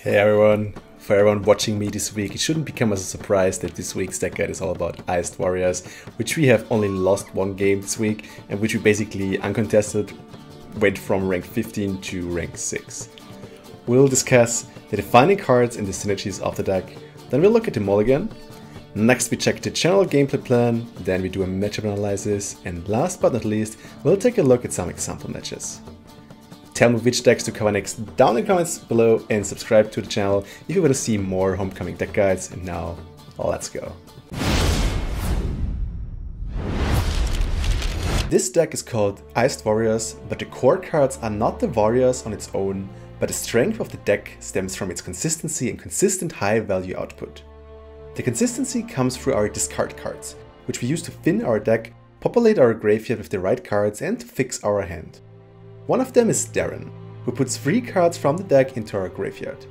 Hey everyone, for everyone watching me this week, it shouldn't become as a surprise that this week's deck guide is all about Eist Warriors, which we have only lost one game this week and which we basically uncontested went from rank 15 to rank 6. We'll discuss the defining cards and the synergies of the deck, then we'll look at the mulligan, next we check the general gameplay plan, then we do a matchup analysis, and last but not least, we'll take a look at some example matches. Tell me which decks to cover next down in the comments below and subscribe to the channel if you want to see more homecoming deck guides. And now, let's go. This deck is called Eist Warriors, but the core cards are not the warriors on its own, but the strength of the deck stems from its consistency and consistent high value output. The consistency comes through our discard cards, which we use to thin our deck, populate our graveyard with the right cards and to fix our hand. One of them is Darren, who puts 3 cards from the deck into our graveyard.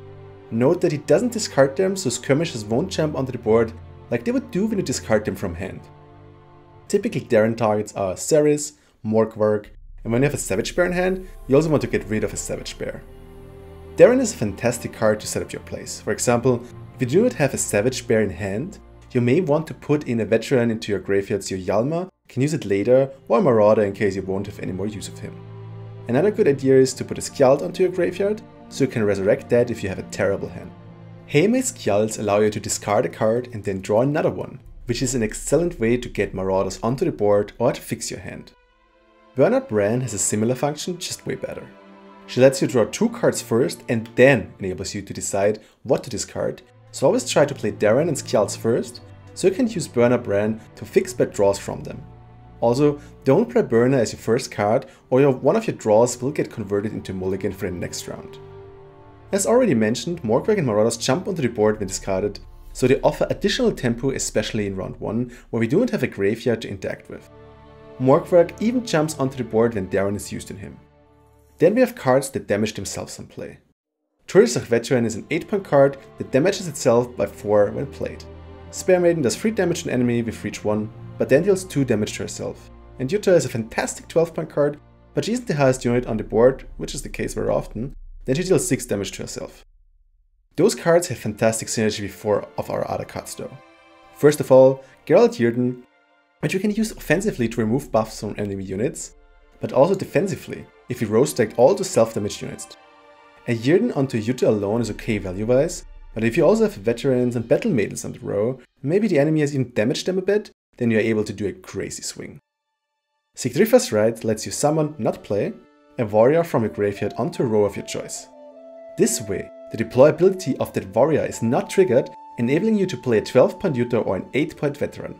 Note that he doesn't discard them, so skirmishes won't jump onto the board like they would do when you discard them from hand. Typically Darren targets are Ceres, Morkvarg, and when you have a Savage Bear in hand, you also want to get rid of a Savage Bear. Darren is a fantastic card to set up your plays. For example, if you do not have a Savage Bear in hand, you may want to put in a Veteran into your graveyard so your Yalma can use it later, or a Marauder in case you won't have any more use of him. Another good idea is to put a Skjald onto your graveyard, so you can resurrect that if you have a terrible hand. Heime's Skjalds allow you to discard a card and then draw another one, which is an excellent way to get Marauders onto the board or to fix your hand. Bernard Bran has a similar function, just way better. She lets you draw 2 cards first and then enables you to decide what to discard, so always try to play Darren and Skjalds first, so you can use Bernard Bran to fix bad draws from them. Also, don't play Burner as your first card or one of your draws will get converted into mulligan for the next round. As already mentioned, Morkvarg and Marauders jump onto the board when discarded, so they offer additional tempo, especially in round 1, where we do not have a graveyard to interact with. Morkvarg even jumps onto the board when Darren is used in him. Then we have cards that damage themselves on play. Turisach Veteran is an 8-point card that damages itself by 4 when played. Spear Maiden does 3 damage to an enemy with reach 1, but then deals 2 damage to herself. And Jutta is a fantastic 12-point card, but she isn't the highest unit on the board, which is the case very often, then she deals 6 damage to herself. Those cards have fantastic synergy with 4 of our other cards though. First of all, Geralt Yrden, which we can use offensively to remove buffs from enemy units, but also defensively, if we row stacked all the self-damage units. A Yrden onto Jutta alone is okay value-wise, but if you also have veterans and battle maidens on the row, maybe the enemy has even damaged them a bit, then you are able to do a crazy swing. Sigdrifa's Right lets you summon, not play, a warrior from your graveyard onto a row of your choice. This way, the deployability of that warrior is not triggered, enabling you to play a 12-point Jutta or an 8-point veteran.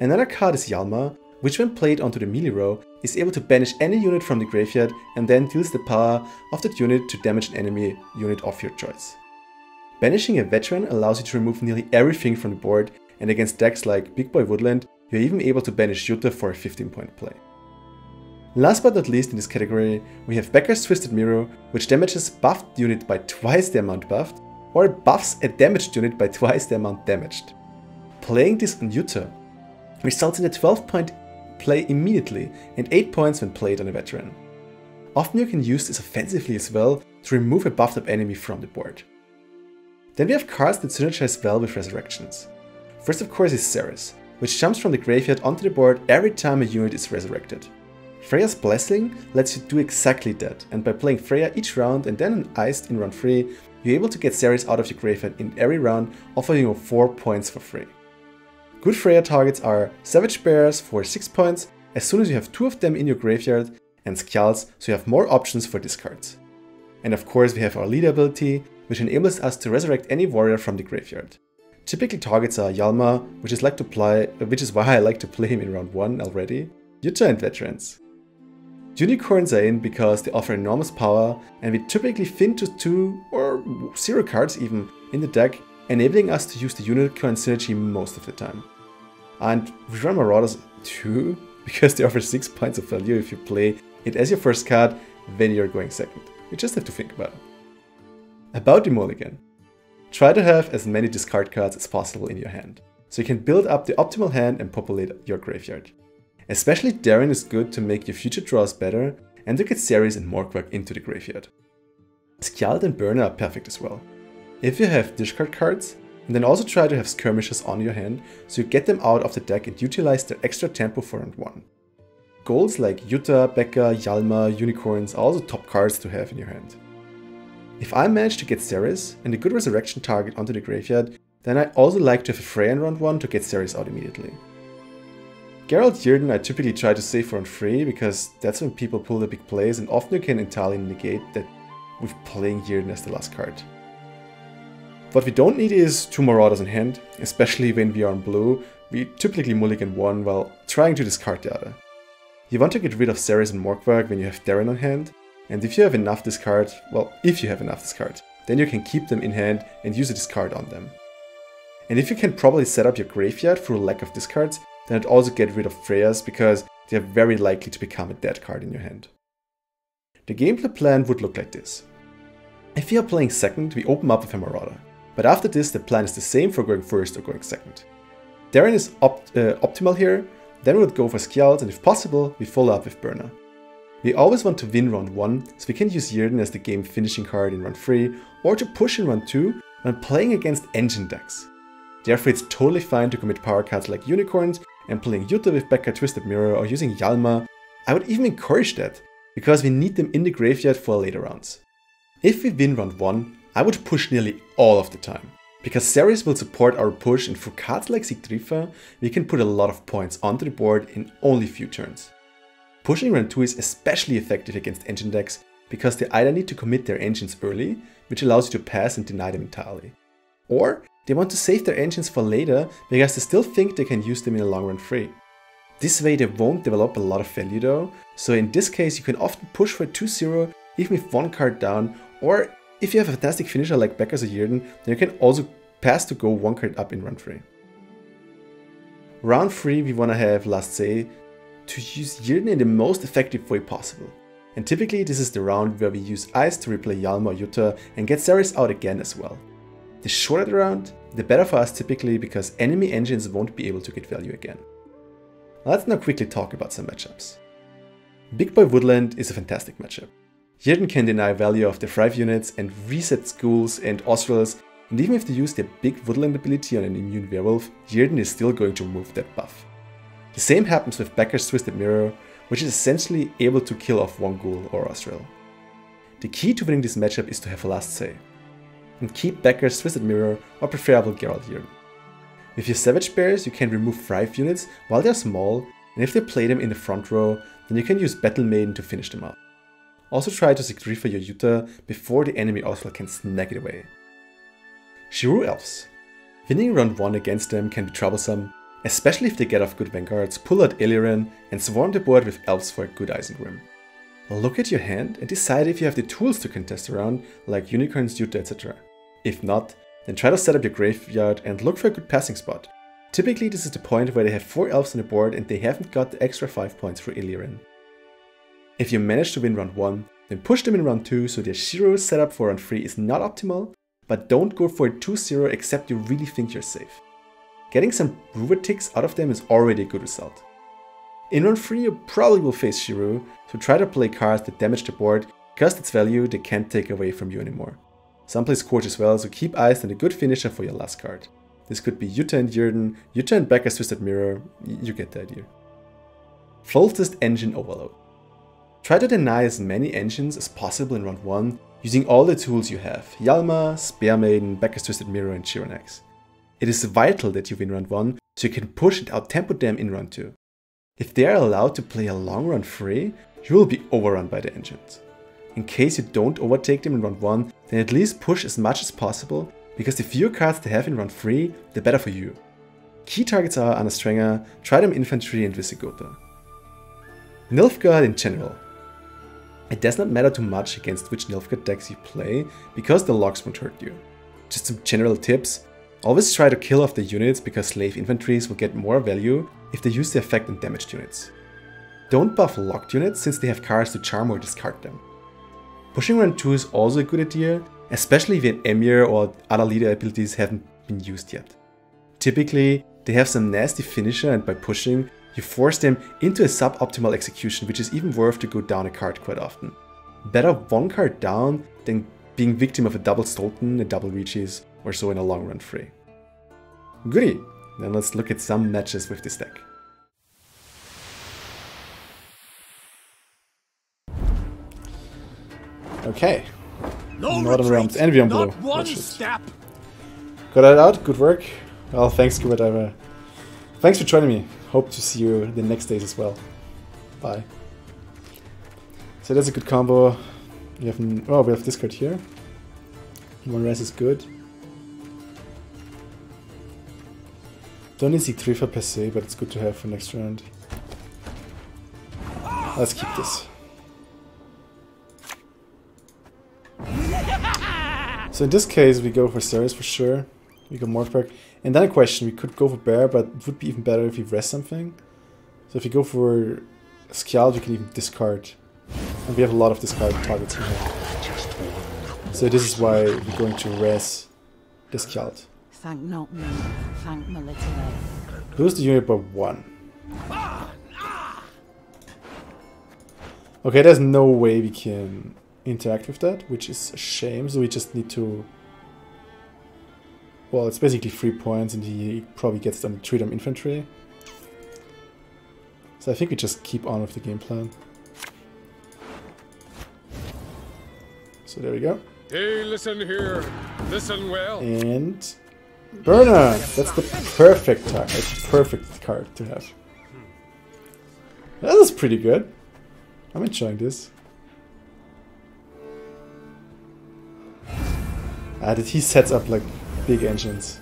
Another card is Yalma, which when played onto the melee row, is able to banish any unit from the graveyard and then deals the power of that unit to damage an enemy unit of your choice. Banishing a veteran allows you to remove nearly everything from the board, and against decks like Big Boy Woodland, you're even able to banish Jutta for a 15-point play. Last but not least in this category, we have Becker's Twisted Mirror, which damages buffed unit by twice the amount buffed, or buffs a damaged unit by twice the amount damaged. Playing this on Jutta results in a 12-point play immediately and 8 points when played on a veteran. Often you can use this offensively as well to remove a buffed up enemy from the board. Then we have cards that synergize well with resurrections. First of course is Ceres, which jumps from the graveyard onto the board every time a unit is resurrected. Freya's Blessing lets you do exactly that, and by playing Freya each round and then an Eist in round 3, you're able to get Ceres out of your graveyard in every round, offering you 4 points for free. Good Freya targets are Savage Bears for 6 points, as soon as you have 2 of them in your graveyard, and Skjalds, so you have more options for discards. And of course we have our leader ability, which enables us to resurrect any warrior from the graveyard. Typical targets are Yalma, which is why I like to play him in round 1 already, Jutta and veterans. Unicorns are in because they offer enormous power, and we typically thin to 2 or 0 cards even in the deck, enabling us to use the unicorn synergy most of the time. And we run Marauders too, because they offer 6 points of value if you play it as your first card when you're going second. You just have to think about it. About the mulligan. Try to have as many discard cards as possible in your hand, so you can build up the optimal hand and populate your graveyard. Especially Darren is good to make your future draws better and to get Ceres and Morkvarg into the graveyard. Skjald and Burner are perfect as well. If you have discard cards, and then also try to have skirmishers on your hand so you get them out of the deck and utilize their extra tempo for round 1. Goals like Jutta, Becca, Hjalmar, Unicorns are also top cards to have in your hand. If I manage to get Ceres and a good resurrection target onto the graveyard, then I also like to have a Freya in round 1 to get Ceres out immediately. Geralt Yrden I typically try to save for round 3 because that's when people pull the big plays and often you can entirely negate that with playing Yrden as the last card. What we don't need is 2 Marauders in hand, especially when we are on blue. We typically mulligan one while trying to discard the other. You want to get rid of Ceres and Morkvarg when you have Darren on hand, and if you have enough discard, then you can keep them in hand and use a discard on them. And if you can probably set up your graveyard through a lack of discards, then I'd also get rid of Freyas because they are very likely to become a dead card in your hand. The gameplay plan would look like this. If you are playing second, we open up with a Marauder. But after this, the plan is the same for going first or going second. Darren is optimal here, then we would go for Skjald, and if possible, we follow up with Burner. We always want to win round 1, so we can use Yrden as the game finishing card in round 3, or to push in round 2 when playing against engine decks. Therefore it's totally fine to commit power cards like Unicorns and playing Jutta with Becca Twisted Mirror or using Hjalmar. I would even encourage that, because we need them in the graveyard for later rounds. If we win round 1, I would push nearly all of the time, because Ceres will support our push and through cards like Sigtryfr, we can put a lot of points onto the board in only few turns. Pushing round 2 is especially effective against engine decks, because they either need to commit their engines early, which allows you to pass and deny them entirely, or they want to save their engines for later because they still think they can use them in a long run free. This way they won't develop a lot of value though, so in this case you can often push for a 2-0 even with 1 card down, or if you have a fantastic finisher like Becca's or Yrden, then you can also pass to go 1 card up in round 3. Round 3 we want to have last say to use Yrden in the most effective way possible. And typically this is the round where we use Eist to replay Hjalmar or Jutta and get Ceres out again as well. The shorter the round, the better for us typically, because enemy engines won't be able to get value again. Let's now quickly talk about some matchups. Big Boy Woodland is a fantastic matchup. Yrden can deny value of the 5 units and reset schools and Osrils, and even if they use their big Woodland ability on an immune werewolf, Yrden is still going to remove that buff. The same happens with Becca's Twisted Mirror, which is essentially able to kill off 1 ghoul or Osril. The key to winning this matchup is to have a last say, and keep Becca's Twisted Mirror or preferable Geralt Yrden. With your Savage Bears you can remove 5 units while they're small, and if they play them in the front row, then you can use Battle Maiden to finish them up. Also try to Sigtryfr your Jutta before the enemy Osril can snag it away. SHIRRU Elves. Winning round 1 against them can be troublesome, especially if they get off good vanguards, pull out Illyrian and swarm the board with elves for a good Isengrim. Look at your hand and decide if you have the tools to contest a round, like Unicorns, Jutta, etc. If not, then try to set up your graveyard and look for a good passing spot. Typically this is the point where they have 4 elves on the board and they haven't got the extra 5 points for Illyrian. If you manage to win round 1, then push them in round 2 so their SHIRRU setup for round 3 is not optimal, but don't go for a 2-0 except you really think you're safe. Getting some brewer ticks out of them is already a good result. In round 3 you probably will face SHIRRU, so try to play cards that damage the board, because its value they can't take away from you anymore. Some play Scourge as well, so keep eyes on a good finisher for your last card. This could be Jutta and Yrden, Jutta and Becca's Twisted Mirror, you get the idea. FOLTEST Engine Overload. Try to deny as many engines as possible in round 1, using all the tools you have, Hjalmar, Spear Maiden, Becca's Twisted Mirror and Chironax. It is vital that you win round 1, so you can push and out-tempo them in round 2. If they are allowed to play a long round 3, you will be overrun by the engines. In case you don't overtake them in round 1, then at least push as much as possible, because the fewer cards they have in round 3, the better for you. Key targets are Anastrenga, Tridem Infantry and Visigotha. NILFGAARD in general. It does not matter too much against which NILFGAARD decks you play, because the logs won't hurt you. Just some general tips. Always try to kill off the units, because slave infantries will get more value if they use the effect on damaged units. Don't buff locked units, since they have cards to charm or discard them. Pushing round 2 is also a good idea, especially if an Emir or other leader abilities haven't been used yet. Typically, they have some nasty finisher and by pushing, you force them into a suboptimal execution, which is even worth to go down a card quite often. Better 1 card down than being victim of a double Stolten, a double Reaches, or so in a long run free. Goodie! Then let's look at some matches with this deck. Okay. Northern Realms, Envy on blue. Got that out, good work. Well, thanks, Scuba Diver. Thanks for joining me. Hope to see you the next days as well. Bye. So that's a good combo. We have this card here. One res is good. Don't need Treffer per se, but it's good to have for next round. Let's keep this. So in this case, we go for Ceres for sure. We go Morkberg. And then a question, we could go for Bear, but it would be even better if we rest something. So if we go for Skjald, we can even discard. And we have a lot of discard targets in here. So this is why we're going to res this Skjald. Thank not me, thank military. Boost the unit by 1. Okay, there's no way we can interact with that, which is a shame, so we just need to... Well, it's basically 3 points and he probably gets them 3 infantry. So I think we just keep on with the game plan. So there we go. Hey, listen here. Listen well. And... Burner! That's the perfect target. That's the perfect card to have. That is pretty good. I'm enjoying this. He sets up like big engines.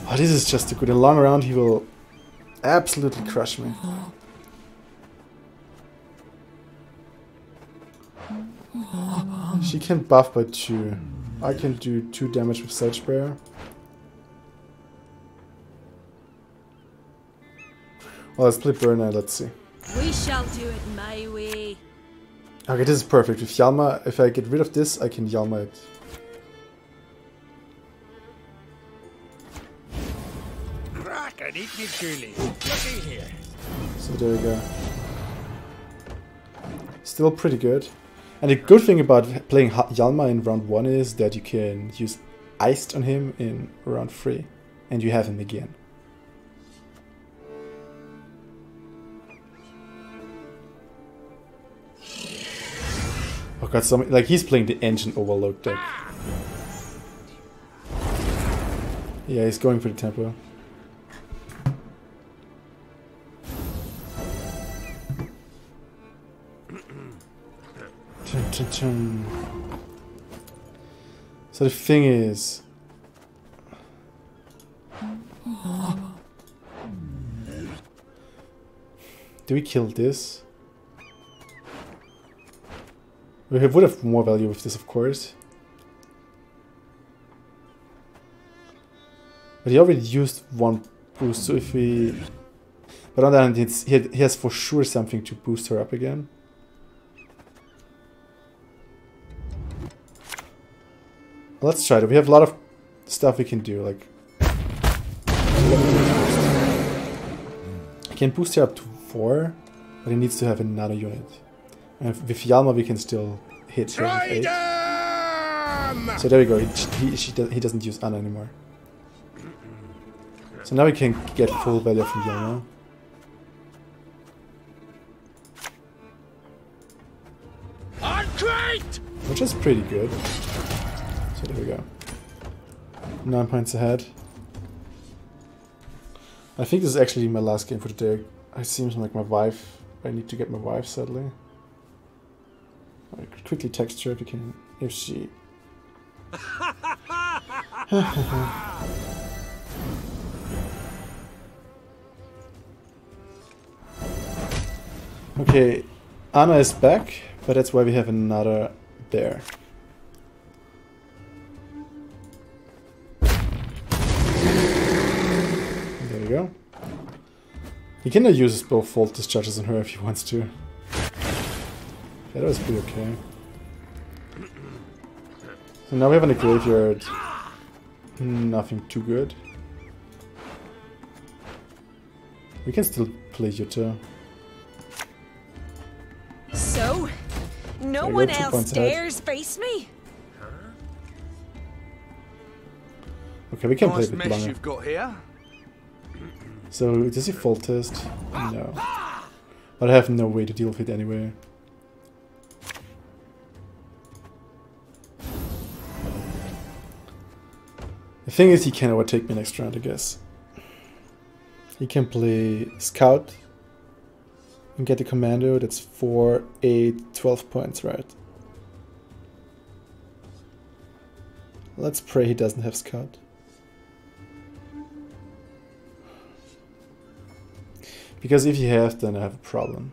Oh, this is just a good. In long round, he will absolutely crush me. She can buff by 2. I can do 2 damage with Sage Bear. Well, let's play Burner, let's see. We shall do it my way. Okay, this is perfect. With Hjalmar, if I get rid of this, I can Hjalmar it. So there we go. Still pretty good. And the good thing about playing Hjalmar in round 1 is that you can use Eist on him in round 3. And you have him again. Oh god, like he's playing the engine overload deck. Yeah, he's going for the tempo. So the thing is... Do we kill this? We would have more value with this, of course. But he already used 1 boost, so if we... But on the other hand, he has for sure something to boost her up again. Let's try it. We have a lot of stuff we can do, like... I can boost her up to 4, but he needs to have another unit. And with Hjalmar we can still hit her with 8. So there we go, he doesn't use Anna anymore. So now we can get full value from Hjalmar. Which is pretty good. So there we go. 9 points ahead. I think this is actually my last game for today. It seems like my wife... I need to get my wife, sadly. I could quickly text her if she... Okay, Anna is back, but that's why we have another bear. There we go. He can use both FOLTEST charges on her if he wants to. Yeah, that was pretty okay. So now we have in the graveyard nothing too good. We can still play Jutta. So No one else dares face me. Okay, we can play a Nice bit mess longer. you've got here. So, does he FOLTEST? No. But I have no way to deal with it anyway. The thing is, he can overtake me next round, I guess. He can play Scout and get the Commando. That's 4, 8, 12 points, right? Let's pray he doesn't have Scout. Because if he has, then I have a problem.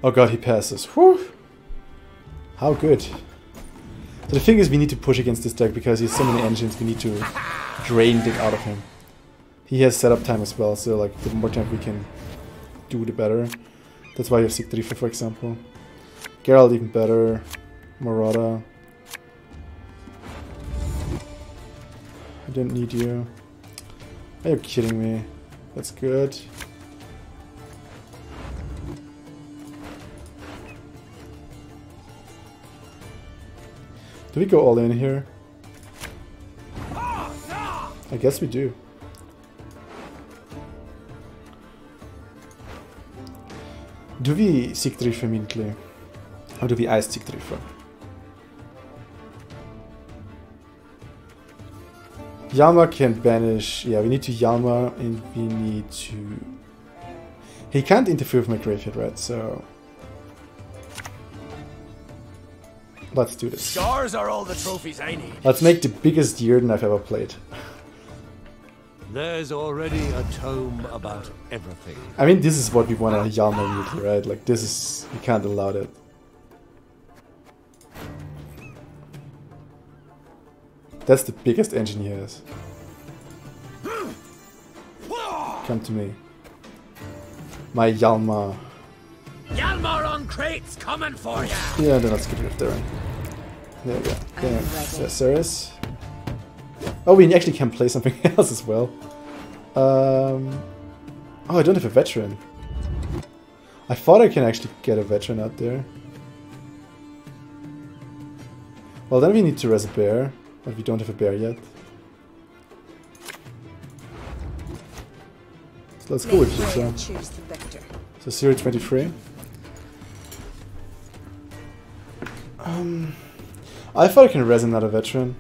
Oh god, he passes. Whew! How good. So the thing is, we need to push against this deck because he has so many engines, we need to drain it out of him. He has setup time as well, so like the more time we can do, the better. That's why you have Sigtarifa, for example. Geralt even better. Marauder. I don't need you. Are you kidding me? That's good. Do we go all in here? I guess we do. Do we Sigtarifa immediately? Or do we Eist Sigtarifa? Yalma can banish. Yeah, we need to Yalma and we need to... He can't interfere with my graveyard, right? So... let's do this. Scars are all the trophies I need. Let's make the biggest Yrden I've ever played. There's already a tome about everything. I mean, this is what we want to Yalma immediately, right? Like, this is... we can't allow that. That's the biggest engine he has. Come to me. My Yalma. Yalmar on crates coming for ya! Yeah, then let's get rid of Darren. There we go. Damn. Ceres. Oh, we actually can play something else as well. Oh, I don't have a veteran. I thought I can actually get a veteran out there. Well, then we need to res a bear, but we don't have a bear yet. So let's go with you, so. So 0-23. I thought I can res another veteran.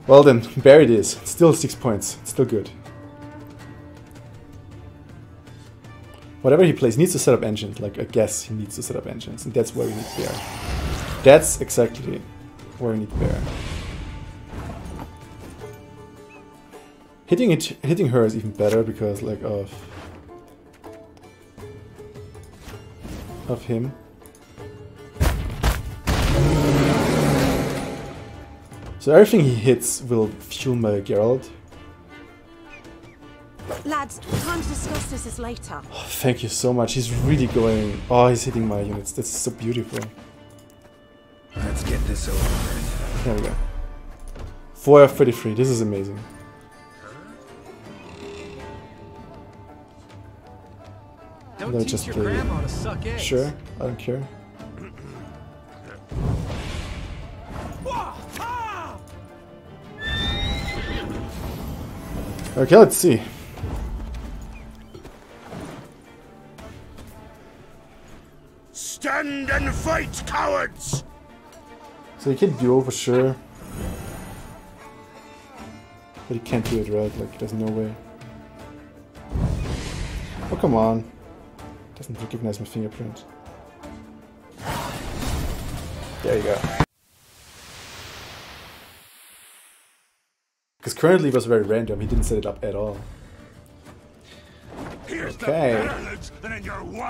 Well then, bear it is. It's still 6 points. It's still good. Whatever he plays, he needs to set up engines. Like, I guess he needs to set up engines. And that's where we need bear. That's exactly where we need bear. Hitting her is even better because, like, of him. So everything he hits will fuel my Geralt. Lads, we can't discuss this later. Oh, thank you so much. He's really going... oh, he's hitting my units. That's so beautiful. Let's get this over with. There we go. 4-33. This is amazing. Don't Let me teach just your play. grandma to suck eggs. Sure, I don't care. Okay, let's see. Stand and fight, cowards! So he can duo for sure. But he can't do it, right? Like, there's no way. Oh, come on. Doesn't recognize my fingerprint. There you go. Because currently it was very random, he didn't set it up at all. Okay.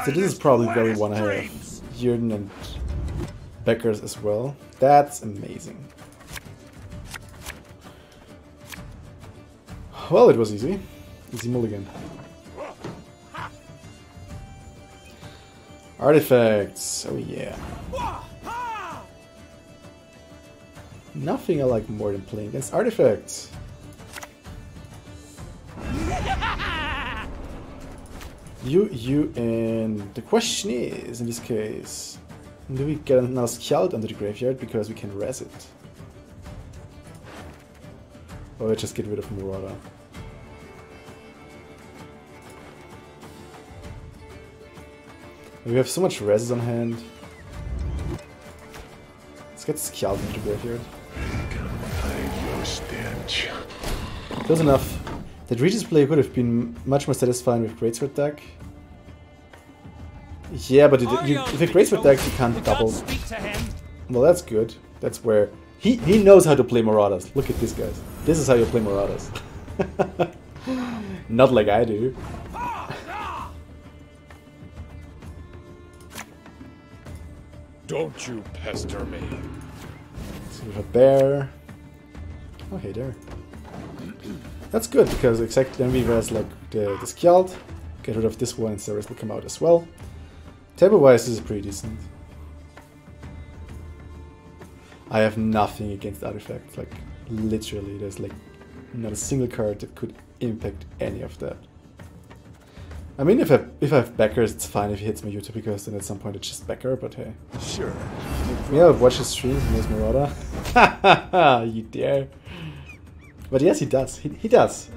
So this is probably where we want to have Yrden and Beckers as well. That's amazing. Well, it was easy. Easy mulligan. Artifacts. Oh yeah. Nothing I like more than playing against artifacts. You, and the question is, in this case, Do we get another Skjald under the graveyard because we can res it? Or we just get rid of Marauder? We have so much res on hand. Let's get Skjald into the graveyard. Hide your stench. Close enough. That Regis play would have been much more satisfying with Greatsword deck. Yeah, but if a Greatsword deck you can't double. Well, that's good. That's where he knows how to play Marauders. Look at this, guys. This is how you play Marauders. Not like I do. Don't you pester me. So we have a bear. Oh, hey there. That's good because exactly then we res like the Skjald. Get rid of this one and Ceres will come out as well. Table-wise, this is pretty decent. I have nothing against artifacts. Like literally, there's like not a single card that could impact any of that. I mean, if I have backers, it's fine if he hits my Utah because then at some point it's just backer. But hey, Sure. yeah, I've watched his stream. He knows Marauder. Haha, you dare. But yes, he does. He does.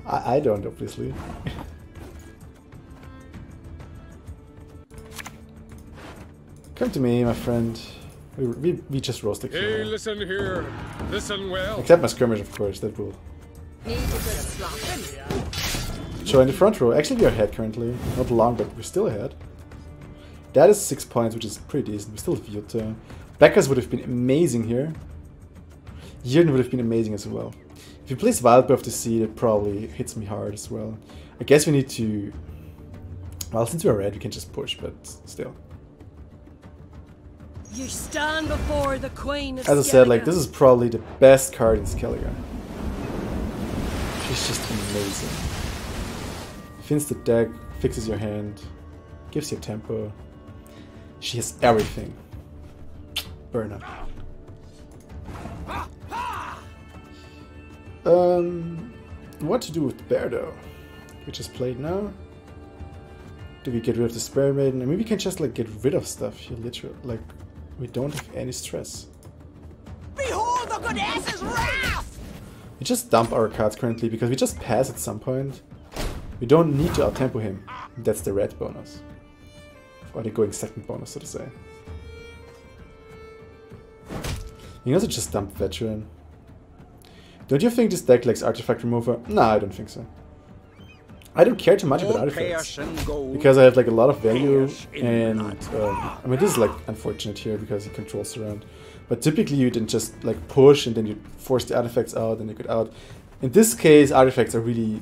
I don't, obviously. Come to me, my friend. We just roasted. Hey, listen here. Listen well. Except my skirmish, of course. That will Need a good slapping. show in the front row. Actually, we are ahead currently. Not long, but we're still ahead. That is 6 points, which is pretty decent. We still have Utah. Backers would have been amazing here. Yirden would have been amazing as well. If he plays Wildboar of the Sea, it probably hits me hard as well. I guess we need to... Well, since we're red, we can just push, but still. You stand before the Queen of As I said, like, Skellige. this is probably the best card in Skellige. She's just amazing. Fins the deck, fixes your hand, gives you tempo. She has everything. Burn up. What to do with the bear though? We just played now. Do we get rid of the Spare Maiden? I mean, we can just like get rid of stuff here, literally. Like, we don't have any stress. Behold the goddess's wrath! We just dump our cards currently because we just pass at some point. We don't need to outtempo him. That's the red bonus. Or the going second bonus, so to say. You can also just dump Veteran. Don't you think this deck likes Artifact Remover? No, I don't think so. I don't care too much about artifacts. Because I have like a lot of value and... I mean, this is like unfortunate here because he controls around. But typically you then just like push and then you force the artifacts out and they get out. In this case, artifacts are really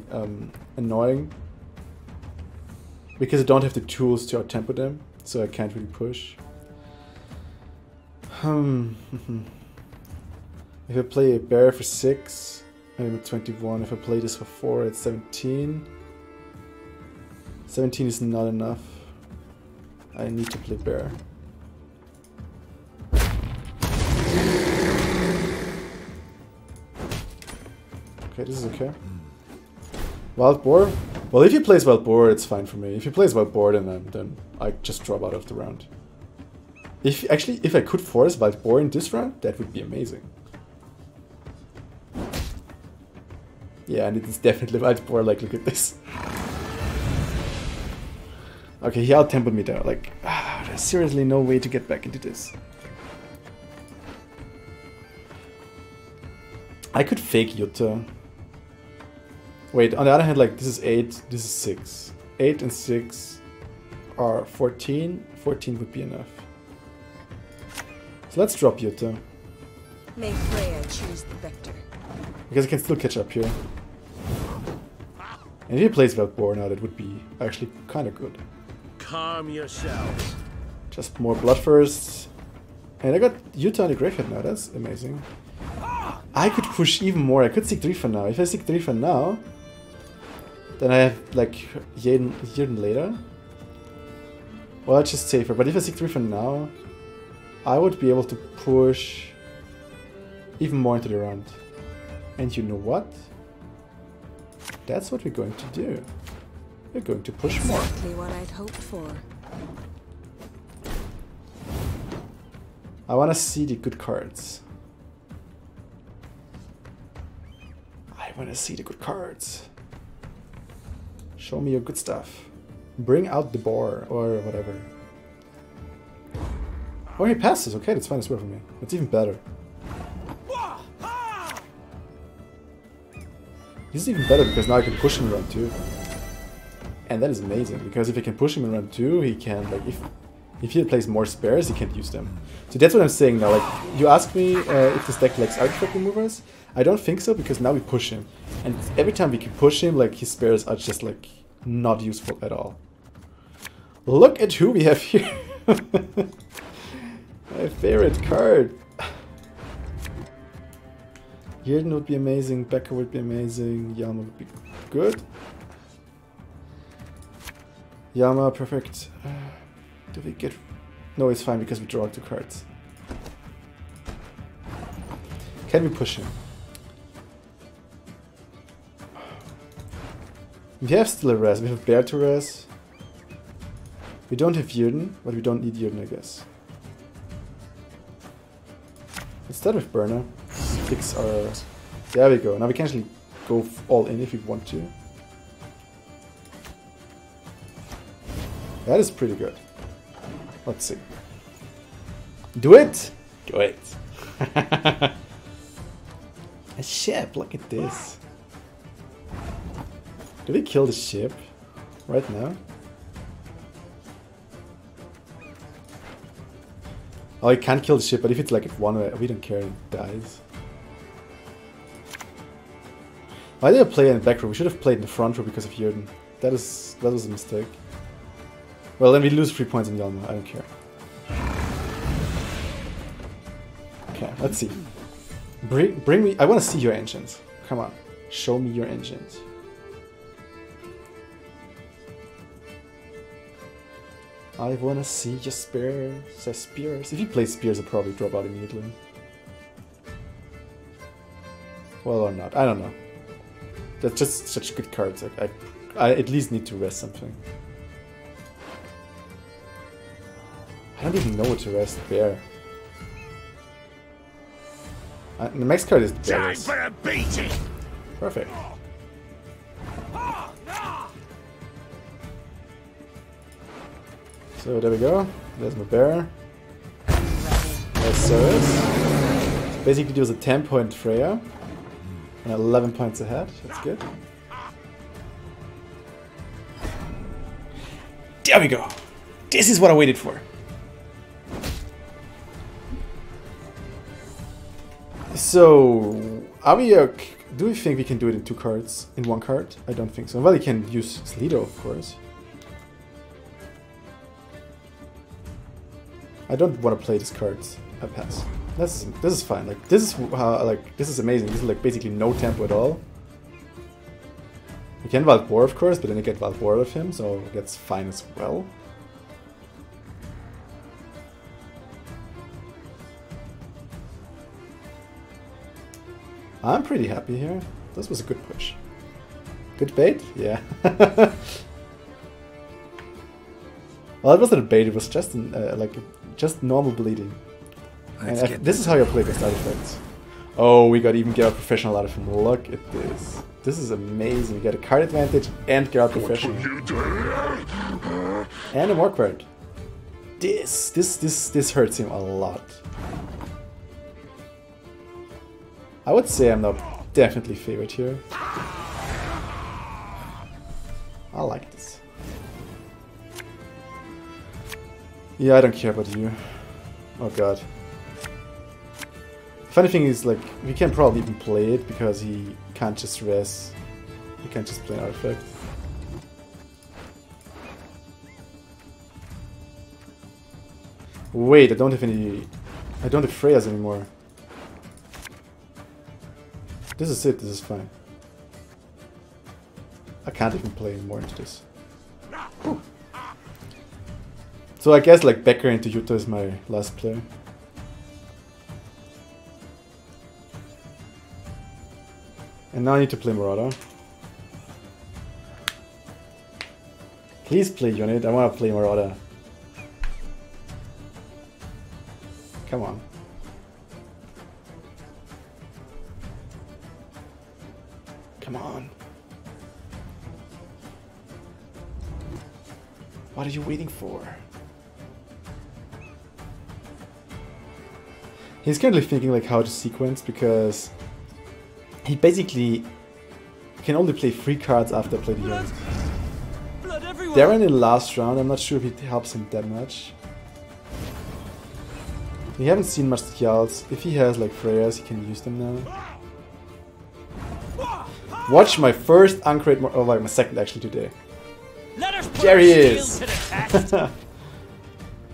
annoying. Because I don't have the tools to outtempo them. So I can't really push. If I play a bear for 6, I'm at 21. If I play this for 4, it's 17. 17 is not enough. I need to play bear. Okay, this is okay. Wild Boar? Well, if he plays Wild Boar, it's fine for me. If he plays Wild Boar, then I just drop out of the round. If I could force Wild Boar in this round, that would be amazing. Yeah, and it is definitely Wild Boar, like, look at this. Okay, he out-tempoed me there, like, there's seriously no way to get back into this. I could fake Utah. Wait, on the other hand, like, this is 8, this is 6. 8 and 6 are 14. 14 would be enough. So let's drop Utah. May Freya choose the victor. Because I can still catch up here. And if he plays Wild Boar now, that would be actually kind of good. Calm yourselves. Just more blood first. And I got Utah in the graveyard now, that's amazing. I could push even more, I could seek 3 for now. If I seek 3 for now, then I have like Yirden later. Well, it's just safer, but if I seek 3 for now, I would be able to push even more into the round. And you know what? That's what we're going to do. We're going to push more. Exactly what I'd hoped for. I want to see the good cards. I want to see the good cards. Show me your good stuff. Bring out the boar or whatever. Oh, he passes. Okay, that's fine as well for me. That's even better. This is even better because now I can push him in round 2. And that is amazing because if I can push him in round 2, he can, like, if he plays more spares, he can't use them. So that's what I'm saying now. Like, you ask me if this deck likes artifact removers. I don't think so because now we push him. And every time we can push him, like, his spares are just, like, not useful at all. Look at who we have here. My favorite card. Yerden would be amazing, Becker would be amazing, Yama would be good. Yama, perfect. Do we get... No, it's fine because we draw 2 cards. Can we push him? We have still a res, we have Bear to res. We don't have Yerden, but we don't need Yerden, I guess. Let's start with Burner. Fix our... There we go. Now we can actually go all in if we want to. That is pretty good. Let's see. Do it! Do it! A ship, look at this. Do we kill the ship right now? Oh, I can't kill the ship, but if it's like at 1, we don't care, it dies. Why did I play in the back row? We should have played in the front row because of Yerden. That was a mistake. Well, then we lose 3 points in Yalma, I don't care. Okay, let's see. Bring me... I want to see your engines. Come on, show me your engines. I wanna see your spears. If he plays spears, I'll probably drop out immediately. Well, or not. I don't know. They're just such good cards. I at least need to rest something. I don't even know what to rest. Bear. The next card is Bear. Time for a beating. Perfect. So there we go. There's my bear. There's Ceres. So basically there was a 10-point Freya. And 11 points ahead. That's good. There we go. This is what I waited for. So, are we... do we think we can do it in 2 cards? In 1 card? I don't think so. Well, you can use Slido, of course. I don't want to play these cards. I pass. This is fine. Like this is how this is amazing. This is like basically no tempo at all. You can Wild Boar, of course, but then you get Wild Boar of him, so that's fine as well. I'm pretty happy here. This was a good push. Good bait? Yeah. Well, it wasn't a bait. It was just just normal bleeding. And this is how you play against artifacts. Oh, we got even Geralt Professional out of him. Look at this. This is amazing. We got a card advantage and Geralt Professional. And a more card. This hurts him a lot. I would say I'm now definitely favored here. I like this. Yeah, I don't care about you. Oh god. Funny thing is, like, we can probably even play it because he can't just res. He can't just play an artifact. Wait, I don't have any... I don't have Freyas anymore. This is it, this is fine. I can't even play more into this. Whew. So I guess like Becker into Yuta is my last play. And now I need to play Marauder. Please play Unit, I want to play Marauder. Come on. Come on. What are you waiting for? He's currently thinking like how to sequence because he basically can only play 3 cards after play the end. They're in the last round, I'm not sure if it helps him that much. We haven't seen much Skjalds. If he has like Freyas, he can use them now. Watch my first uncrate, oh like my second actually today. There he is!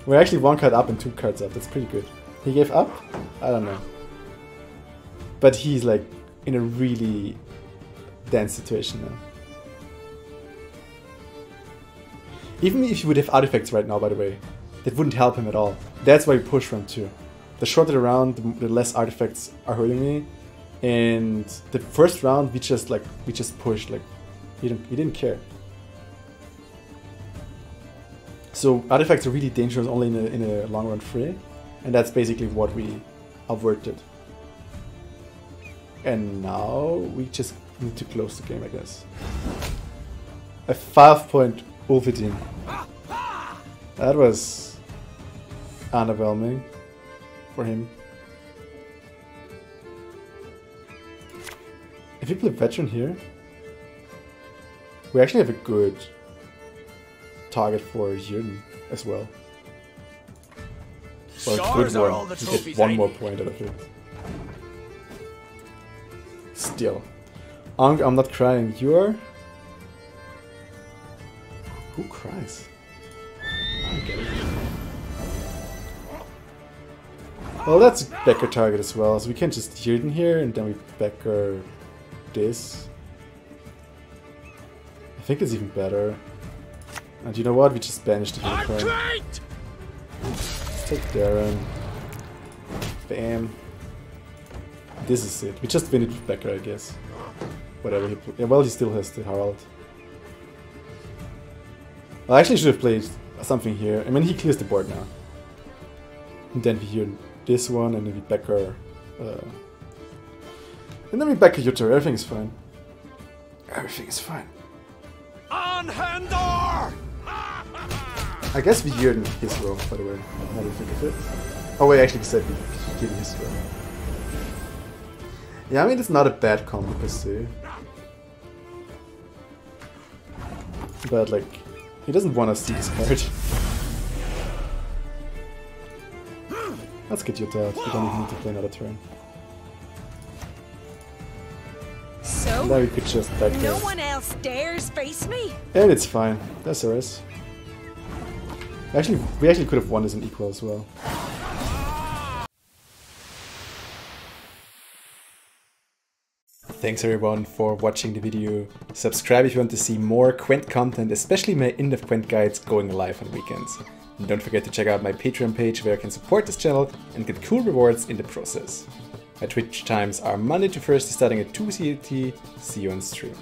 We're actually 1 card up and 2 cards up, that's pretty good. He gave up? I don't know. But he's like in a really dense situation now. Even if he would have artifacts right now, by the way, that wouldn't help him at all. That's why we push round 2. The shorter the round, the less artifacts are hurting me. And the first round we just pushed, like he didn't care. So artifacts are really dangerous only in a long run 3, and that's basically what we averted. And now we just need to close the game, I guess. A 5-point Ulfidin. That was underwhelming for him. If we play veteran here, we actually have a good target for Jürgen as well. Well, a good one. We get 1 more point out of it. Still. I'm not crying. You are? Who cries? I don't get it. Well, that's backer target as well, so we can just Jürgen here and then we backer this. I think it's even better. And you know what? We just banish the unicorn. Let's take Darren. Bam. This is it. We just win it with backer, I guess. Whatever he yeah, well, he still has the Harald. I actually should have played something here. I mean, he clears the board now. And then we hear this one, and then we backer. And then we backer Jutta. Everything is fine. Everything is fine. On Handor! I guess we Jürgen his row, by the way. Now that I think of it. Oh wait, actually we said we give his row. Yeah, I mean it's not a bad combo per se. But like, he doesn't want to see this card. Let's get Jutta out. We don't even need to play another turn. So, now we could just back no one else dares face me? And it's fine. That's ours. Actually, we actually could have won as an equal as well. Thanks everyone for watching the video. Subscribe if you want to see more Gwent content, especially my in-depth Gwent guides going live on weekends. And don't forget to check out my Patreon page where you can support this channel and get cool rewards in the process. My Twitch times are Monday to Thursday starting at 2 CET. See you on stream.